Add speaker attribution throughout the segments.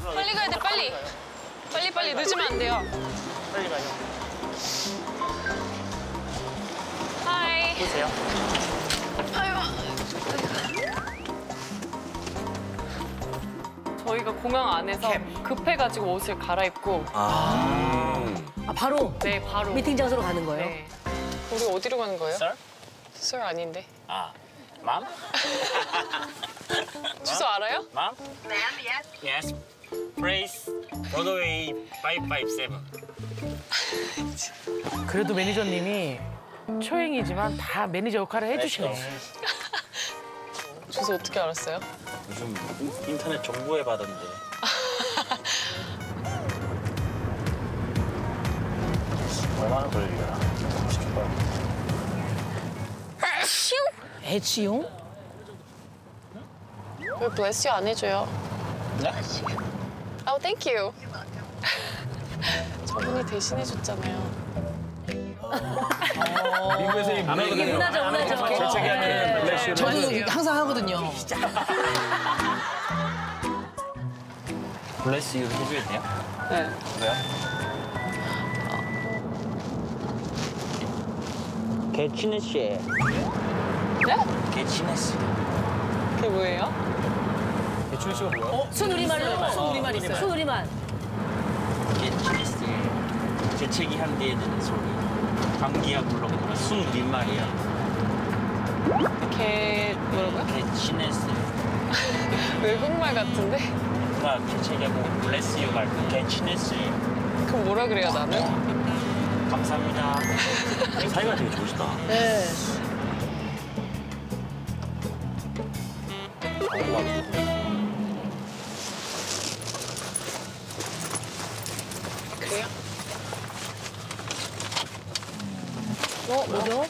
Speaker 1: 빨리 가야 돼, 빨리. 빨리 늦으면 안 돼요.
Speaker 2: 빨리 가요.
Speaker 1: 하이.
Speaker 2: 보세요.
Speaker 1: 저희가 공항 안에서 급해가지고 옷을 갈아입고
Speaker 3: 아, 바로
Speaker 1: 네, 바로.
Speaker 3: 미팅 장소로 가는 거예요?
Speaker 1: 네. 우리 어디로 가는 거예요?
Speaker 2: Sir?
Speaker 1: 술 아닌데.
Speaker 2: 아, Mom?
Speaker 1: 주소 알아요?
Speaker 2: Mom? Ma'am, yes. Yes. Praise Broadway 557.
Speaker 4: 그래도 매니저님이 초행이지만 다 매니저 역할을 해주시네.
Speaker 1: 주소 어떻게 알았어요?
Speaker 2: 요즘 인터넷 정보에 받았는데. 얼마나 걸리려나?
Speaker 3: 애치용?
Speaker 1: 왜 bless you 안 해줘요?
Speaker 2: 네?
Speaker 1: Oh, thank you. 저분이 대신해줬잖아요.
Speaker 5: 미국에서 이 문화거든요.
Speaker 3: 문화죠.
Speaker 5: 재채기하는 블레시를
Speaker 6: 저도 항상 하거든요.
Speaker 2: 블레스 유 해줘야 돼요?
Speaker 1: 네.
Speaker 2: 왜요? 개치네시.
Speaker 1: 네?
Speaker 2: 개치네시.
Speaker 1: 그게 뭐예요?
Speaker 5: 대출 씨가 뭐야?
Speaker 3: 순우리말로?
Speaker 6: 순우리말 있어요.
Speaker 3: 순우리말.
Speaker 2: 개치네시. 재채기 한 뒤에 듣는 소리. 감기약 물렁거려. 순민말이야.
Speaker 1: 뭐라고요?
Speaker 2: 개치네시.
Speaker 1: 외국말 같은데?
Speaker 2: 누가 개체기하고 블레스 유 말고 개치네시.
Speaker 1: 그럼 뭐라 그래요, 나는?
Speaker 2: 감사합니다. 사이가 되게 좋으시다.
Speaker 3: 네.
Speaker 1: 그래요?
Speaker 3: 뭐죠?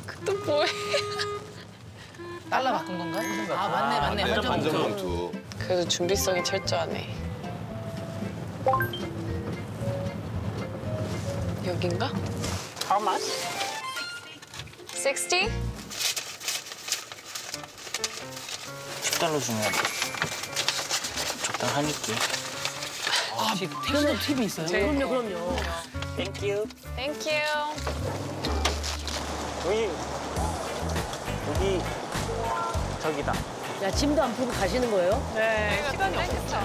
Speaker 1: 그또 뭐예요?
Speaker 6: 달러 바꾼 건가? 아, 맞네.
Speaker 5: 반전
Speaker 6: 완전
Speaker 5: 봉투.
Speaker 1: 그래도 준비성이 철저하네. 여긴가?
Speaker 2: How much?
Speaker 1: 60?
Speaker 2: 10달러 주면 적당하니까.
Speaker 6: 택시도 팁이 있어요?
Speaker 3: 그럼요.
Speaker 2: Thank you.
Speaker 1: Thank you.
Speaker 2: 여기 저기다.
Speaker 3: 야, 짐도 안 풀고 가시는 거예요?
Speaker 1: 네, 시간이 없어.